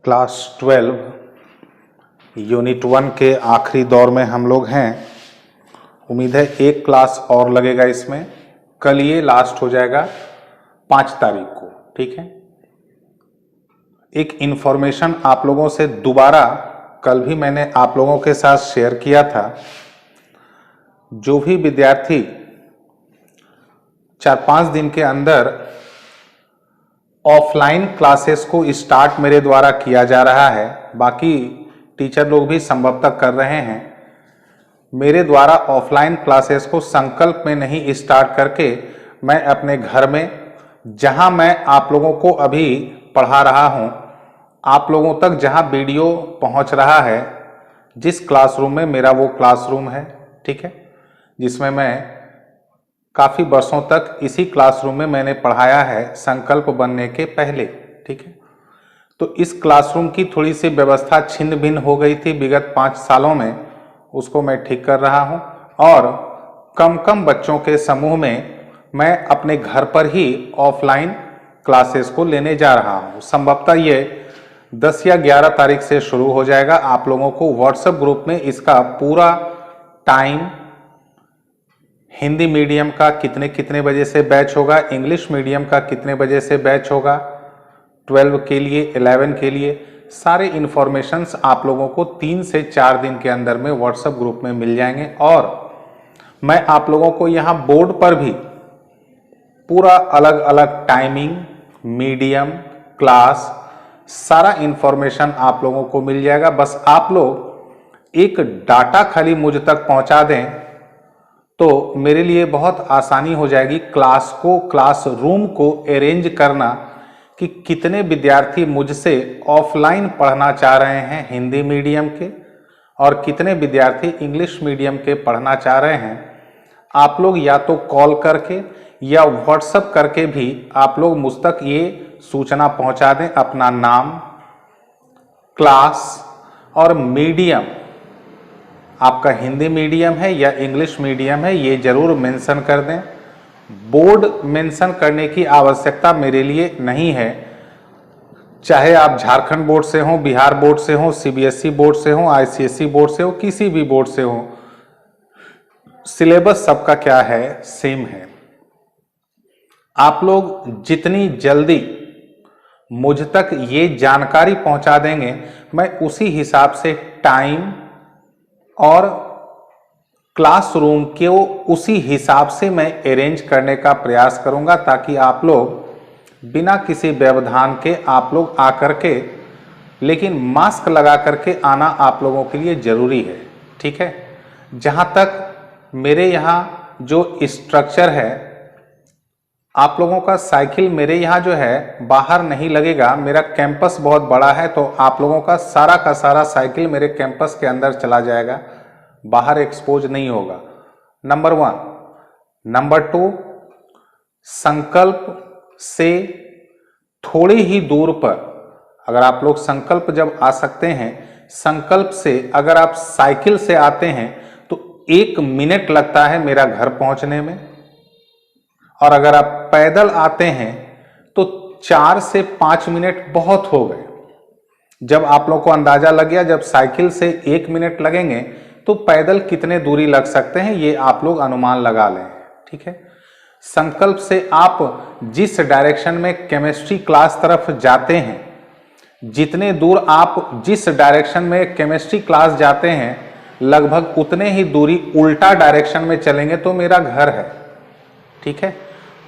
Class 12 unit 1 के आखिरी दौर में हम लोग हैं। उम्मीद है एक क्लास और लगेगा इसमें। कल ये लास्ट हो जाएगा 5 तारीख को। ठीक है, एक इन्फॉर्मेशन आप लोगों से दोबारा कल भी मैंने आप लोगों के साथ शेयर किया था। जो भी विद्यार्थी 4-5 दिन के अंदर ऑफलाइन क्लासेस को स्टार्ट मेरे द्वारा किया जा रहा है, बाकी टीचर लोग भी संभवतः कर रहे हैं। मेरे द्वारा ऑफलाइन क्लासेस को संकल्प में नहीं स्टार्ट करके मैं अपने घर में, जहां मैं आप लोगों को अभी पढ़ा रहा हूं, आप लोगों तक जहां वीडियो पहुंच रहा है, जिस क्लासरूम में मेरा वो क्लासरूम है, ठीक है, जिसमें मैं काफ़ी वर्षों तक इसी क्लासरूम में मैंने पढ़ाया है संकल्प बनने के पहले। ठीक है, तो इस क्लासरूम की थोड़ी सी व्यवस्था छिन्न भिन्न हो गई थी विगत 5 सालों में, उसको मैं ठीक कर रहा हूं और कम कम बच्चों के समूह में मैं अपने घर पर ही ऑफलाइन क्लासेस को लेने जा रहा हूं। संभवतः ये 10 या 11 तारीख से शुरू हो जाएगा। आप लोगों को व्हाट्सएप ग्रुप में इसका पूरा टाइम, हिंदी मीडियम का कितने बजे से बैच होगा, इंग्लिश मीडियम का कितने बजे से बैच होगा, 12 के लिए, 11 के लिए, सारे इन्फॉर्मेशंस आप लोगों को 3 से 4 दिन के अंदर में व्हाट्सएप ग्रुप में मिल जाएंगे। और मैं आप लोगों को यहाँ बोर्ड पर भी पूरा अलग अलग टाइमिंग, मीडियम, क्लास, सारा इन्फॉर्मेशन आप लोगों को मिल जाएगा। बस आप लोग एक डाटा खाली मुझ तक पहुंचा दें तो मेरे लिए बहुत आसानी हो जाएगी क्लास को, क्लासरूम को अरेंज करना कि कितने विद्यार्थी मुझसे ऑफलाइन पढ़ना चाह रहे हैं हिंदी मीडियम के और कितने विद्यार्थी इंग्लिश मीडियम के पढ़ना चाह रहे हैं। आप लोग या तो कॉल करके या व्हाट्सएप करके भी आप लोग मुझ तक ये सूचना पहुंचा दें, अपना नाम, क्लास और मीडियम, आपका हिंदी मीडियम है या इंग्लिश मीडियम है, ये जरूर मेंशन कर दें। बोर्ड मेंशन करने की आवश्यकता मेरे लिए नहीं है, चाहे आप झारखंड बोर्ड से हो, बिहार बोर्ड से हो, सीबीएसई बोर्ड से हो, आईसीएसई बोर्ड से हो, किसी भी बोर्ड से हो, सिलेबस सबका क्या है, सेम है। आप लोग जितनी जल्दी मुझ तक ये जानकारी पहुंचा देंगे, मैं उसी हिसाब से टाइम और क्लासरूम के उसी हिसाब से मैं अरेंज करने का प्रयास करूंगा, ताकि आप लोग बिना किसी व्यवधान के आप लोग आकर के, लेकिन मास्क लगा करके आना आप लोगों के लिए जरूरी है। ठीक है, जहां तक मेरे यहाँ जो स्ट्रक्चर है, आप लोगों का साइकिल मेरे यहाँ जो है बाहर नहीं लगेगा। मेरा कैंपस बहुत बड़ा है, तो आप लोगों का सारा साइकिल मेरे कैंपस के अंदर चला जाएगा, बाहर एक्सपोज नहीं होगा। नंबर 1। नंबर 2, संकल्प से थोड़ी ही दूर पर, अगर आप लोग संकल्प जब आ सकते हैं, संकल्प से अगर आप साइकिल से आते हैं तो 1 मिनट लगता है मेरा घर पहुंचने में, और अगर आप पैदल आते हैं तो 4 से 5 मिनट बहुत हो गए। जब आप लोग को अंदाजा लग गया, जब साइकिल से 1 मिनट लगेंगे तो पैदल कितने दूरी लग सकते हैं, ये आप लोग अनुमान लगा लें। ठीक है, संकल्प से आप जिस डायरेक्शन में केमिस्ट्री क्लास तरफ जाते हैं, जितने दूर आप जिस डायरेक्शन में केमिस्ट्री क्लास जाते हैं, लगभग उतने ही दूरी उल्टा डायरेक्शन में चलेंगे तो मेरा घर है। ठीक है,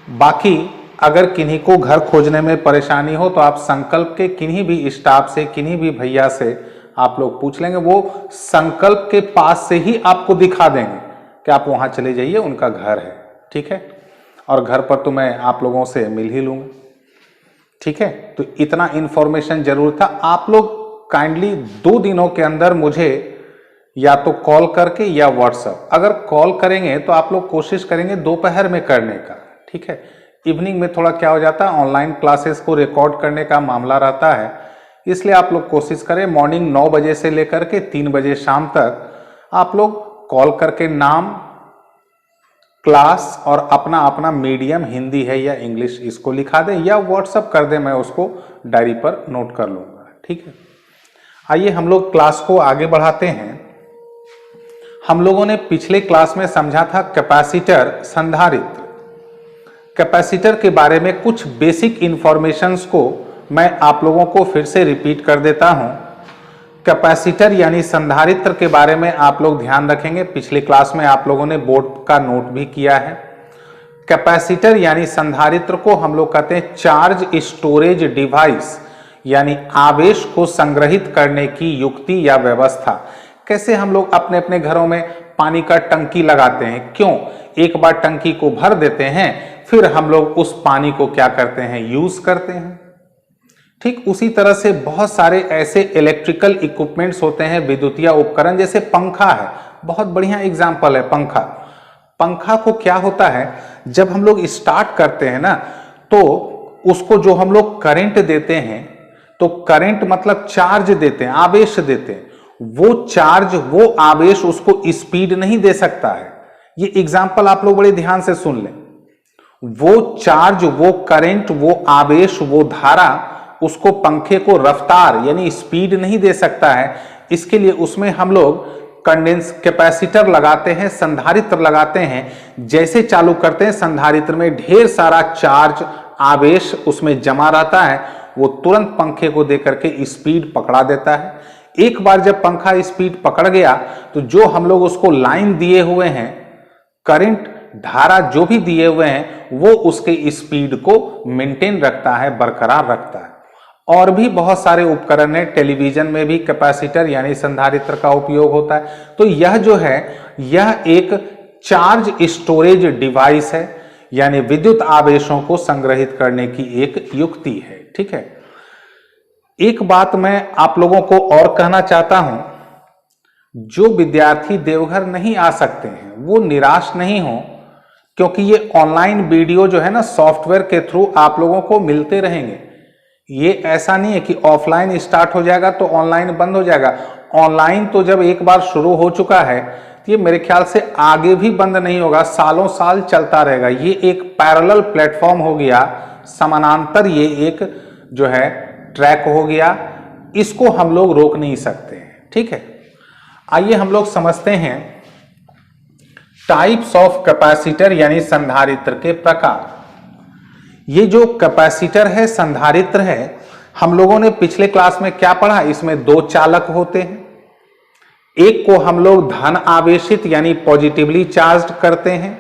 बाकी अगर किन्हीं को घर खोजने में परेशानी हो तो आप संकल्प के किन्हीं भी स्टाफ से, किन्हीं भी भैया से आप लोग पूछ लेंगे, वो संकल्प के पास से ही आपको दिखा देंगे कि आप वहां चले जाइए, उनका घर है। ठीक है, और घर पर तो मैं आप लोगों से मिल ही लूंगा। ठीक है, तो इतना इंफॉर्मेशन जरूर था। आप लोग काइंडली 2 दिनों के अंदर मुझे या तो कॉल करके या व्हाट्सएप, अगर कॉल करेंगे तो आप लोग कोशिश करेंगे दोपहर में करने का। ठीक है, इवनिंग में थोड़ा क्या हो जाता है, ऑनलाइन क्लासेस को रिकॉर्ड करने का मामला रहता है, इसलिए आप लोग कोशिश करें मॉर्निंग 9 बजे से लेकर के 3 बजे शाम तक आप लोग कॉल करके नाम, क्लास और अपना अपना मीडियम हिंदी है या इंग्लिश, इसको लिखा दें या व्हाट्सएप कर दें, मैं उसको डायरी पर नोट कर लूँगा। ठीक है। आइए हम लोग क्लास को आगे बढ़ाते हैं। हम लोगों ने पिछले क्लास में समझा था कैपेसिटर, संधारित्र। कैपेसिटर के बारे में कुछ बेसिक इंफॉर्मेशंस को मैं आप लोगों को फिर से रिपीट कर देता हूं। कैपेसिटर यानी संधारित्र के बारे में आप लोग ध्यान रखेंगे, पिछले क्लास में आप लोगों ने बोर्ड का नोट भी किया है। कैपेसिटर यानी संधारित्र को हम लोग कहते हैं चार्ज स्टोरेज डिवाइस, यानी आवेश को संग्रहित करने की युक्ति या व्यवस्था। कैसे हम लोग अपने अपने घरों में पानी का टंकी लगाते हैं, क्यों? एक बार टंकी को भर देते हैं, फिर हम लोग उस पानी को क्या करते हैं, यूज करते हैं। ठीक उसी तरह से बहुत सारे ऐसे इलेक्ट्रिकल इक्विपमेंट्स होते हैं, विद्युतीय उपकरण, जैसे पंखा है, बहुत बढ़िया एग्जांपल है पंखा। पंखा को क्या होता है, जब हम लोग स्टार्ट करते हैं ना, तो उसको जो हम लोग करंट देते हैं, तो करंट मतलब चार्ज देते हैं, आवेश देते हैं। वो चार्ज, वो आवेश उसको स्पीड नहीं दे सकता है। ये एग्जांपल आप लोग बड़े ध्यान से सुन लें। वो चार्ज, वो करंट, वो आवेश, वो धारा उसको पंखे को रफ्तार यानी स्पीड नहीं दे सकता है। इसके लिए उसमें हम लोग कंडेंस कैपेसिटर लगाते हैं, संधारित्र लगाते हैं। जैसे चालू करते हैं, संधारित्र में ढेर सारा चार्ज, आवेश उसमें जमा रहता है, वो तुरंत पंखे को देकर के स्पीड पकड़ा देता है। एक बार जब पंखा स्पीड पकड़ गया, तो जो हम लोग उसको लाइन दिए हुए हैं, करंट, धारा जो भी दिए हुए हैं, वो उसके स्पीड को मेंटेन रखता है, बरकरार रखता है। और भी बहुत सारे उपकरण है, टेलीविजन में भी कैपेसिटर यानी संधारित्र का उपयोग होता है। तो यह जो है, यह एक चार्ज स्टोरेज डिवाइस है, यानी विद्युत आवेशों को संग्रहित करने की एक युक्ति है। ठीक है। एक बात मैं आप लोगों को और कहना चाहता हूं, जो विद्यार्थी देवघर नहीं आ सकते हैं वो निराश नहीं हो, क्योंकि ये ऑनलाइन वीडियो जो है ना, सॉफ्टवेयर के थ्रू आप लोगों को मिलते रहेंगे। ये ऐसा नहीं है कि ऑफलाइन स्टार्ट हो जाएगा तो ऑनलाइन बंद हो जाएगा। ऑनलाइन तो जब एक बार शुरू हो चुका है, तो ये मेरे ख्याल से आगे भी बंद नहीं होगा, सालों साल चलता रहेगा। ये एक पैरेलल प्लेटफॉर्म हो गया, समानांतर ये एक जो है ट्रैक हो गया, इसको हम लोग रोक नहीं सकते हैं। ठीक है। आइए हम लोग समझते हैं टाइप्स ऑफ कैपेसिटर यानी संधारित्र के प्रकार। ये जो कैपेसिटर है, संधारित्र है, हम लोगों ने पिछले क्लास में क्या पढ़ा, इसमें दो चालक होते हैं। एक को हम लोग धन आवेशित यानी पॉजिटिवली चार्ज करते हैं,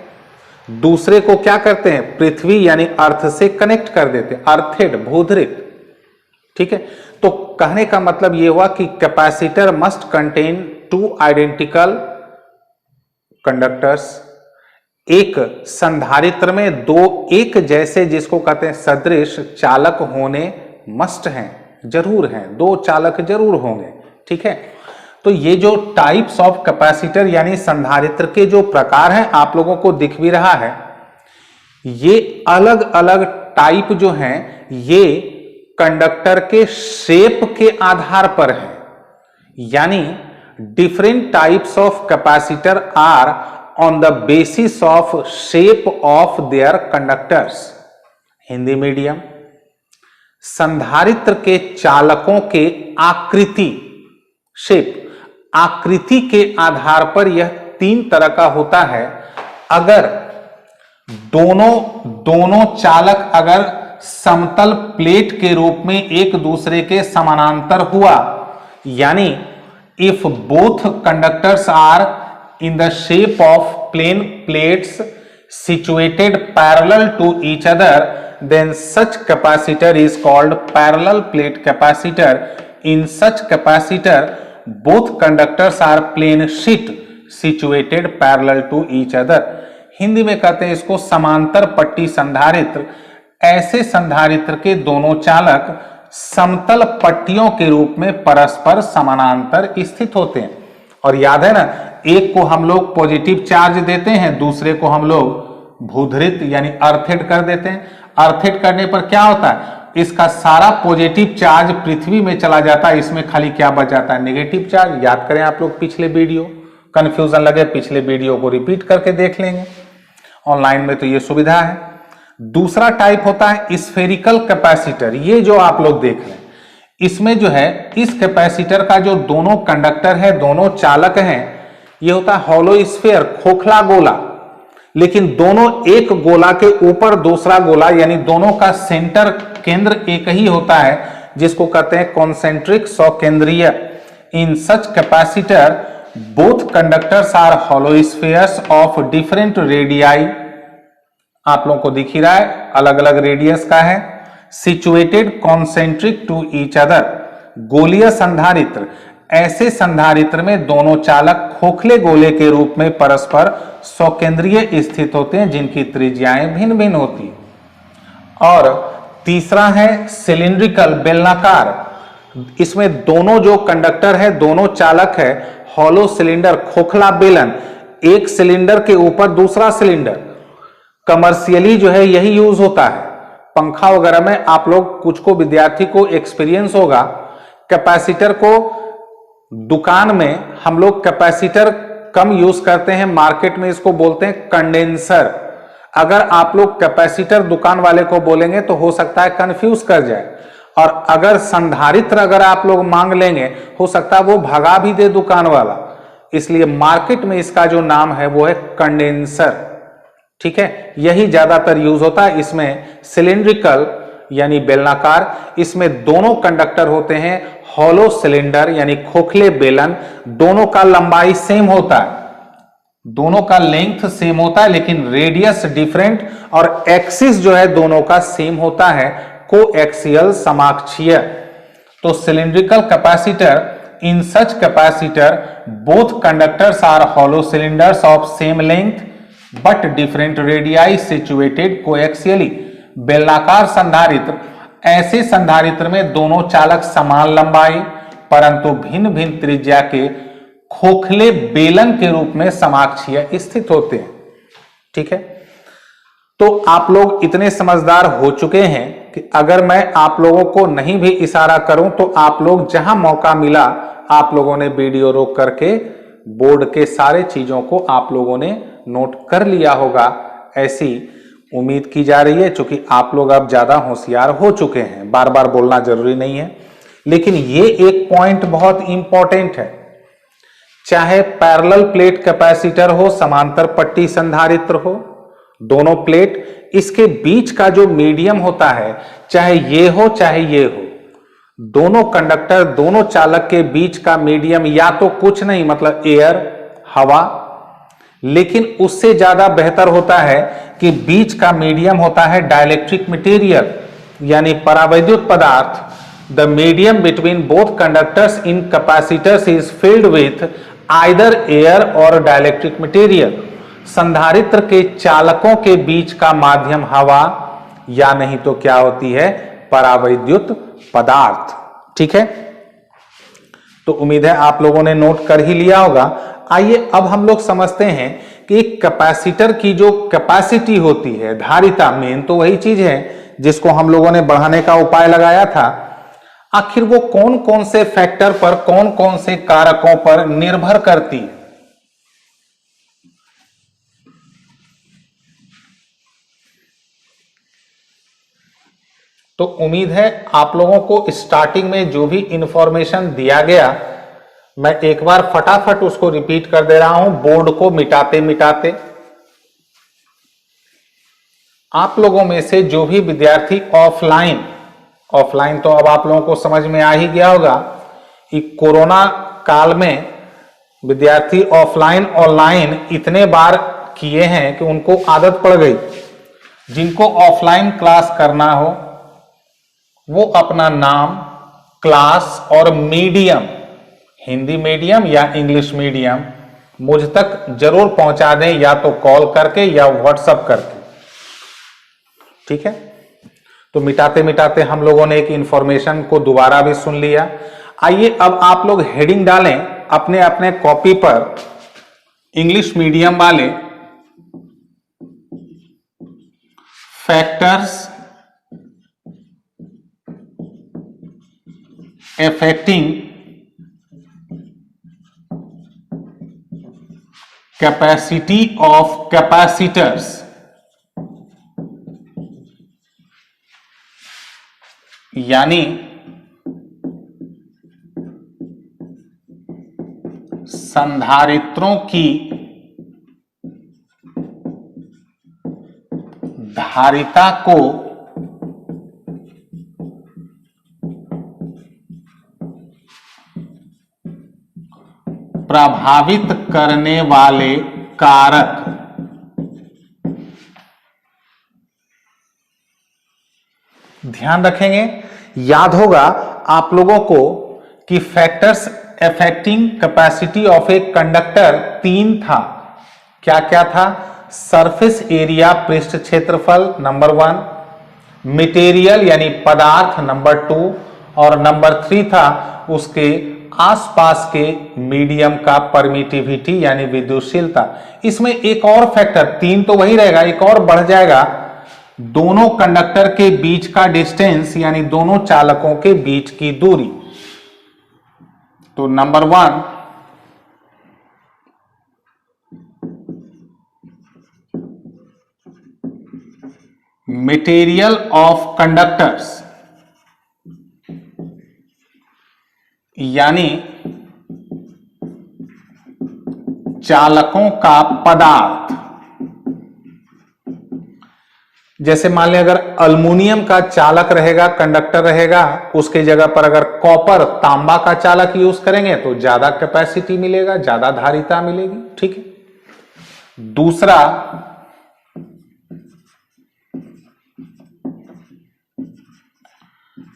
दूसरे को क्या करते हैं, पृथ्वी यानी अर्थ से कनेक्ट कर देते हैं, अर्थेड, भूधृत। ठीक है। तो कहने का मतलब यह हुआ कि capacitor must contain two identical conductors. एक संधारित्र में दो एक जैसे, जिसको कहते हैं सदृश, चालक होने मस्ट हैं, जरूर हैं, दो चालक जरूर होंगे। ठीक है। तो ये जो टाइप्स ऑफ कैपेसिटर यानी संधारित्र के जो प्रकार हैं, आप लोगों को दिख भी रहा है। ये अलग अलग टाइप जो हैं, ये कंडक्टर के शेप के आधार पर है, यानी different types of capacitor are on the basis of shape of their conductors. Hindi medium. संधारित्र के चालकों के आकृति, शेप, आकृति के आधार पर यह तीन तरह का होता है। अगर दोनों चालक अगर समतल प्लेट के रूप में एक दूसरे के समानांतर हुआ, यानी if both conductors are in the shape of plane plates situated parallel to each other, then such capacitor is called parallel plate capacitor. In such capacitor, both conductors are plane sheet situated parallel to each other. Hindi में कहते हैं इसको समांतर पट्टी संधारित्र। ऐसे संधारित्र के दोनों चालक समतल पट्टियों के रूप में परस्पर समानांतर स्थित होते हैं। और याद है ना, एक को हम लोग पॉजिटिव चार्ज देते हैं, दूसरे को हम लोग भूधृत यानी अर्थेड कर देते हैं। अर्थेड करने पर क्या होता है, इसका सारा पॉजिटिव चार्ज पृथ्वी में चला जाता है, इसमें खाली क्या बच जाता है, नेगेटिव चार्ज। याद करें आप लोग पिछले वीडियो, कंफ्यूजन लगे पिछले वीडियो को रिपीट करके देख लेंगे, ऑनलाइन में तो ये सुविधा है। दूसरा टाइप होता है स्फेरिकल कैपेसिटर। ये जो आप लोग देख रहे हैं, इसमें जो है इस कैपेसिटर का जो दोनों कंडक्टर है, दोनों चालक हैं, ये होता है हॉलो स्फीयर, खोखला गोला। लेकिन दोनों एक गोला के ऊपर दूसरा गोला, यानी दोनों का सेंटर केंद्र एक ही होता है, जिसको कहते हैं कॉन्सेंट्रिक सौकेंद्रीय। In such capacitor both conductors are hollow spheres of different radii. आप लोगों को दिख ही रहा है, अलग अलग रेडियस का है। Situated concentric to each other. गोलीय संधारित्र, ऐसे संधारित्र में दोनों चालक खोखले गोले के रूप में परस्पर सौकेंद्रीय स्थित होते हैं, जिनकी त्रिज्याएं भिन्न भिन्न होती हैं। और तीसरा है सिलिंड्रिकल, बेलनाकार। इसमें दोनों जो कंडक्टर है, दोनों चालक है, हॉलो सिलेंडर, खोखला बेलन, एक सिलेंडर के ऊपर दूसरा सिलेंडर। कमर्शियली जो है यही यूज होता है पंखा वगैरह में। आप लोग कुछ को विद्यार्थी को एक्सपीरियंस होगा, कैपेसिटर को दुकान में हम लोग कैपेसिटर कम यूज करते हैं, मार्केट में इसको बोलते हैं कंडेंसर। अगर आप लोग कैपेसिटर दुकान वाले को बोलेंगे तो हो सकता है कंफ्यूज कर जाए, और अगर संधारित्र अगर आप लोग मांग लेंगे, हो सकता है वो भगा भी दे दुकान वाला। इसलिए मार्केट में इसका जो नाम है वो है कंडेंसर। ठीक है, यही ज्यादातर यूज होता है। इसमें सिलिंड्रिकल यानी बेलनाकार, इसमें दोनों कंडक्टर होते हैं हॉलो सिलेंडर यानी खोखले बेलन। दोनों का लंबाई सेम होता है, दोनों का लेंथ सेम होता है, लेकिन रेडियस डिफरेंट, और एक्सिस जो है दोनों का सेम होता है, कोएक्सियल, समाक्षीय। तो cylindrical capacitor, in such capacitor both conductors are hollow cylinders of same length but different radii situated coaxially. बेलनाकार संधारित्र, ऐसे संधारित्र में दोनों चालक समान लंबाई परंतु भिन्न भिन्न त्रिज्या के खोखले बेलन के रूप में समाक्षीय स्थित होते हैं। ठीक है, तो आप लोग इतने समझदार हो चुके हैं कि अगर मैं आप लोगों को नहीं भी इशारा करूं तो आप लोग जहां मौका मिला आप लोगों ने वीडियो रोक करके बोर्ड के सारे चीजों को आप लोगों ने नोट कर लिया होगा, ऐसी उम्मीद की जा रही है। क्योंकि आप लोग अब ज्यादा होशियार हो चुके हैं, बार बार बोलना जरूरी नहीं है। लेकिन ये एक पॉइंट बहुत इंपॉर्टेंट है, चाहे पैरेलल प्लेट कैपेसिटर हो, समांतर पट्टी संधारित्र हो, दोनों प्लेट, इसके बीच का जो मीडियम होता है, चाहे ये हो चाहे ये हो, दोनों कंडक्टर, दोनों चालक के बीच का मीडियम या तो कुछ नहीं मतलब एयर, हवा, लेकिन उससे ज्यादा बेहतर होता है कि बीच का मीडियम होता है डाइलेक्ट्रिक मटेरियल यानी परावैद्युत पदार्थ। The medium between both conductors in capacitors is filled with either air और डाइलेक्ट्रिक मटेरियल। संधारित्र के चालकों के बीच का माध्यम हवा या नहीं तो क्या होती है, परावैद्युत पदार्थ। ठीक है, तो उम्मीद है आप लोगों ने नोट कर ही लिया होगा। आइए अब हम लोग समझते हैं कि कैपेसिटर की जो कैपेसिटी होती है, धारिता, मेन तो वही चीज है जिसको हम लोगों ने बढ़ाने का उपाय लगाया था। आखिर वो कौन कौन से फैक्टर पर, कौन कौन से कारकों पर निर्भर करती है। तो उम्मीद है आप लोगों को स्टार्टिंग में जो भी इंफॉर्मेशन दिया गया, मैं एक बार फटाफट उसको रिपीट कर दे रहा हूं बोर्ड को मिटाते मिटाते। आप लोगों में से जो भी विद्यार्थी ऑफलाइन तो अब आप लोगों को समझ में आ ही गया होगा कि कोरोना काल में विद्यार्थी ऑफलाइन ऑनलाइन इतने बार किए हैं कि उनको आदत पड़ गई। जिनको ऑफलाइन क्लास करना हो वो अपना नाम, क्लास और मीडियम, हिंदी मीडियम या इंग्लिश मीडियम, मुझ तक जरूर पहुंचा दें, या तो कॉल करके या व्हाट्सएप करके। ठीक है, तो मिटाते मिटाते हम लोगों ने एक इंफॉर्मेशन को दोबारा भी सुन लिया। आइए अब आप लोग हेडिंग डालें अपने अपने कॉपी पर, इंग्लिश मीडियम वाले, factors affecting capacity of capacitors। यानी संधारित्रों की धारिता को प्रभावित करने वाले कारक। ध्यान रखेंगे, याद होगा आप लोगों को कि factors affecting capacity of a conductor 3 था। क्या क्या था? सरफेस एरिया पृष्ठ क्षेत्रफल नंबर 1, मटेरियल यानी पदार्थ नंबर 2, और नंबर 3 था उसके आसपास के मीडियम का परमिटिविटी यानी विद्युतशीलता। इसमें एक और फैक्टर, 3 तो वही रहेगा, एक और बढ़ जाएगा, दोनों कंडक्टर के बीच का डिस्टेंस यानी दोनों चालकों के बीच की दूरी। तो नंबर 1 मटेरियल ऑफ कंडक्टर्स यानी चालकों का पदार्थ। जैसे मान लें अगर अल्युमिनियम का चालक रहेगा, कंडक्टर रहेगा, उसके जगह पर अगर कॉपर तांबा का चालक यूज करेंगे तो ज्यादा कैपेसिटी मिलेगा, ज्यादा धारिता मिलेगी। ठीक है। दूसरा,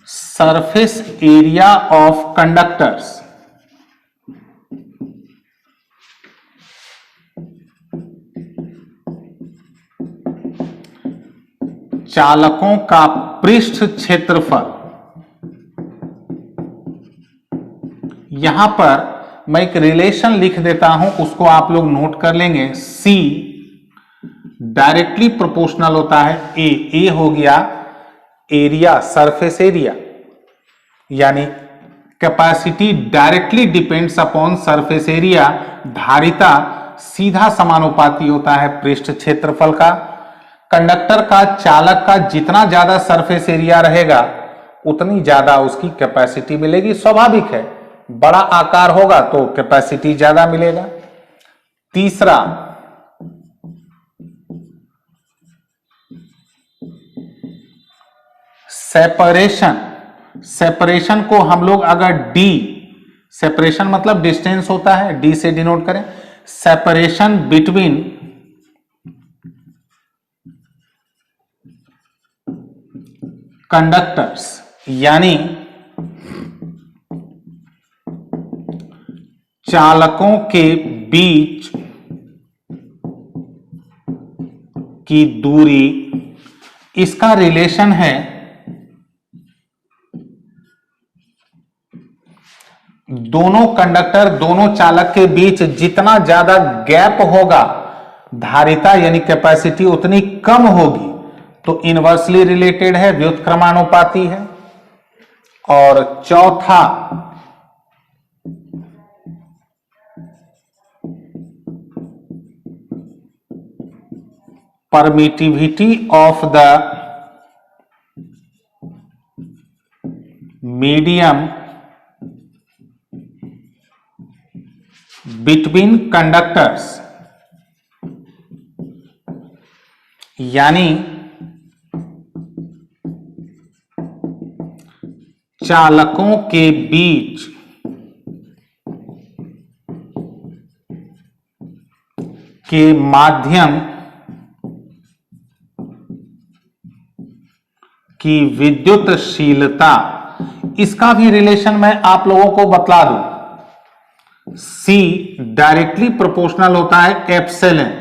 सरफेस एरिया ऑफ कंडक्टर्स चालकों का पृष्ठ क्षेत्रफल। यहां पर मैं एक रिलेशन लिख देता हूं, उसको आप लोग नोट कर लेंगे। C डायरेक्टली प्रोपोर्शनल होता है ए हो गया एरिया, सरफेस एरिया, यानी capacity directly depends upon surface area. धारिता सीधा समानुपाती होता है पृष्ठ क्षेत्रफल का। कंडक्टर का, चालक का जितना ज्यादा सरफेस एरिया रहेगा उतनी ज्यादा उसकी कैपेसिटी मिलेगी। स्वाभाविक है, बड़ा आकार होगा तो कैपेसिटी ज्यादा मिलेगा। तीसरा, सेपरेशन। सेपरेशन को हम लोग अगर डी, सेपरेशन मतलब डिस्टेंस होता है, डी से डिनोट करें। सेपरेशन बिटवीन कंडक्टर्स यानी चालकों के बीच की दूरी, इसका रिलेशन है दोनों कंडक्टर, दोनों चालक के बीच जितना ज्यादा गैप होगा धारिता यानी कैपेसिटी उतनी कम होगी। तो इनवर्सली रिलेटेड है, व्युत्क्रमानुपाती है। और चौथा, permittivity of the medium between conductors यानी चालकों के बीच के माध्यम की विद्युतशीलता, इसका भी रिलेशन मैं आप लोगों को बतला दूं। C डायरेक्टली प्रोपोर्शनल होता है एप्सिलॉन।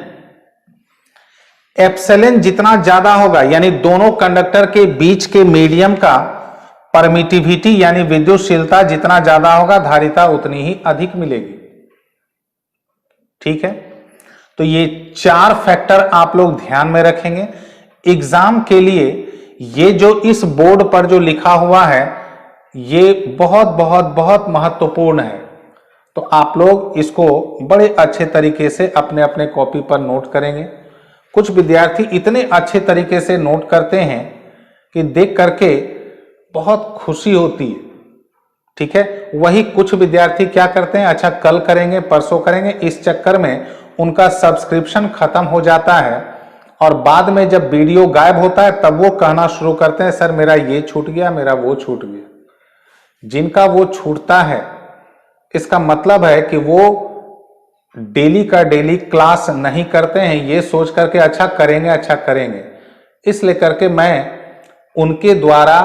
एप्सिलॉन जितना ज्यादा होगा यानी दोनों कंडक्टर के बीच के मीडियम का परमिटिविटी यानी विद्युतशीलता जितना ज्यादा होगा धारिता उतनी ही अधिक मिलेगी। ठीक है, तो ये 4 फैक्टर आप लोग ध्यान में रखेंगे। एग्जाम के लिए ये जो इस बोर्ड पर जो लिखा हुआ है ये बहुत बहुत बहुत महत्वपूर्ण है। तो आप लोग इसको बड़े अच्छे तरीके से अपने अपने कॉपी पर नोट करेंगे। कुछ विद्यार्थी इतने अच्छे तरीके से नोट करते हैं कि देख करके बहुत खुशी होती है। ठीक है। वही कुछ विद्यार्थी क्या करते हैं, अच्छा कल करेंगे परसों करेंगे, इस चक्कर में उनका सब्सक्रिप्शन खत्म हो जाता है और बाद में जब वीडियो गायब होता है तब वो कहना शुरू करते हैं सर मेरा ये छूट गया, मेरा वो छूट गया। जिनका वो छूटता है इसका मतलब है कि वो डेली का डेली क्लास नहीं करते हैं, ये सोच करके अच्छा करेंगे, इस लेकर के मैं उनके द्वारा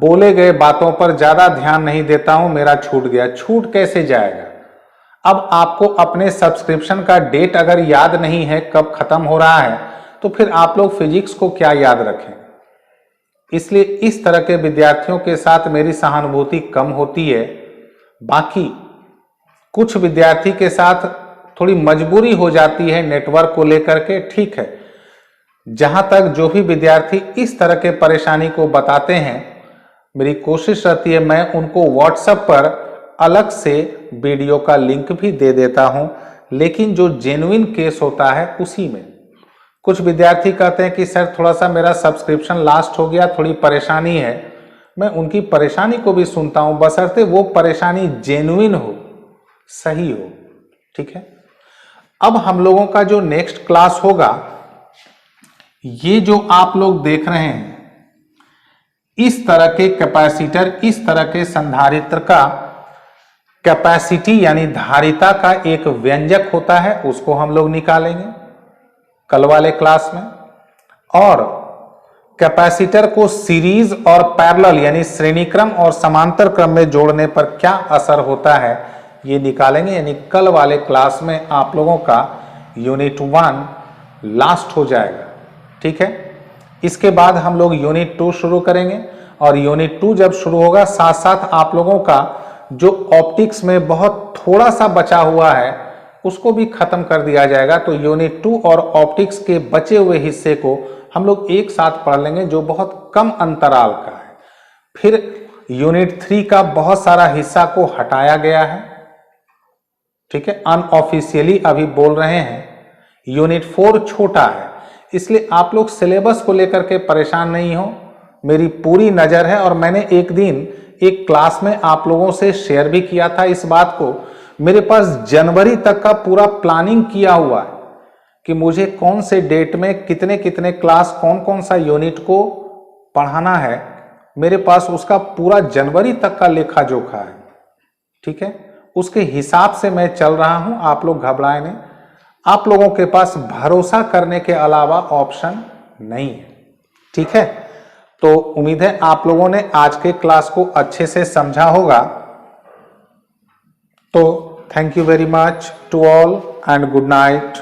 बोले गए बातों पर ज्यादा ध्यान नहीं देता हूं। मेरा छूट गया, छूट कैसे जाएगा। अब आपको अपने सब्सक्रिप्शन का डेट अगर याद नहीं है कब खत्म हो रहा है तो फिर आप लोग फिजिक्स को क्या याद रखें। इसलिए इस तरह के विद्यार्थियों के साथ मेरी सहानुभूति कम होती है। बाकी कुछ विद्यार्थी के साथ थोड़ी मजबूरी हो जाती है नेटवर्क को लेकर के, ठीक है। जहां तक जो भी विद्यार्थी इस तरह के परेशानी को बताते हैं, मेरी कोशिश रहती है मैं उनको व्हाट्सएप पर अलग से वीडियो का लिंक भी दे देता हूं, लेकिन जो जेन्युइन केस होता है उसी में। कुछ विद्यार्थी कहते हैं कि सर थोड़ा सा मेरा सब्सक्रिप्शन लास्ट हो गया, थोड़ी परेशानी है। मैं उनकी परेशानी को भी सुनता हूं, बशर्ते वो परेशानी जेन्युइन हो, सही हो, ठीक है। अब हम लोगों का जो नेक्स्ट क्लास होगा, ये जो आप लोग देख रहे हैं इस तरह के कैपेसिटर, इस तरह के संधारित्र का कैपेसिटी यानी धारिता का एक व्यंजक होता है, उसको हम लोग निकालेंगे कल वाले क्लास में। और कैपेसिटर को सीरीज और पैरेलल यानी श्रेणीक्रम और समांतर क्रम में जोड़ने पर क्या असर होता है ये निकालेंगे। यानी कल वाले क्लास में आप लोगों का यूनिट 1 लास्ट हो जाएगा, ठीक है। इसके बाद हम लोग यूनिट 2 शुरू करेंगे और यूनिट 2 जब शुरू होगा साथ साथ आप लोगों का जो ऑप्टिक्स में बहुत थोड़ा सा बचा हुआ है उसको भी खत्म कर दिया जाएगा। तो यूनिट 2 और ऑप्टिक्स के बचे हुए हिस्से को हम लोग एक साथ पढ़ लेंगे जो बहुत कम अंतराल का है। फिर यूनिट 3 का बहुत सारा हिस्सा को हटाया गया है, ठीक है, अनऑफिशियली अभी बोल रहे हैं। यूनिट 4 छोटा है, इसलिए आप लोग सिलेबस को लेकर के परेशान नहीं हो, मेरी पूरी नजर है। और मैंने एक दिन एक क्लास में आप लोगों से शेयर भी किया था इस बात को। मेरे पास जनवरी तक का पूरा प्लानिंग किया हुआ है कि मुझे कौन से डेट में कितने कितने क्लास कौन कौन सा यूनिट को पढ़ाना है। मेरे पास उसका पूरा जनवरी तक का लेखा जोखा है, ठीक है। उसके हिसाब से मैं चल रहा हूं, आप लोग घबराए नहीं। आप लोगों के पास भरोसा करने के अलावा ऑप्शन नहीं है, ठीक है। तो उम्मीद है आप लोगों ने आज के क्लास को अच्छे से समझा होगा। तो thank you very much to all and good night.